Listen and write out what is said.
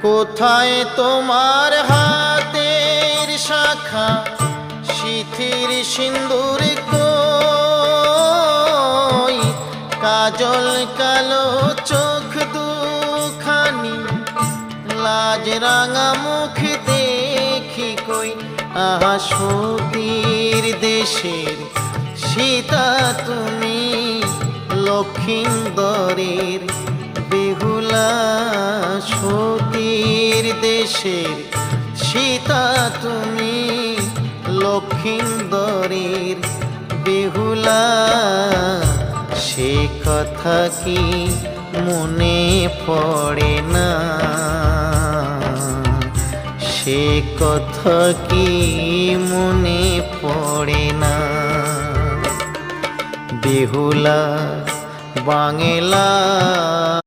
কোথায় তোমার হাতের শাখা সিথির সিন্দুর কই, কাজল কালো চোখ দুখানি লাজ রাঙা মুখ দেখি কই। আহা সতীর দেশের সীতা তুমি, লক্ষিন্দরের বেহুলা। সতীর দেশের সীতা তুমি, লক্ষিন্দরের বেহুলা। সে কথা কি মনে পড়ে না, সে কথা কি মনে পড়ে না। বেহুলা বাংলা।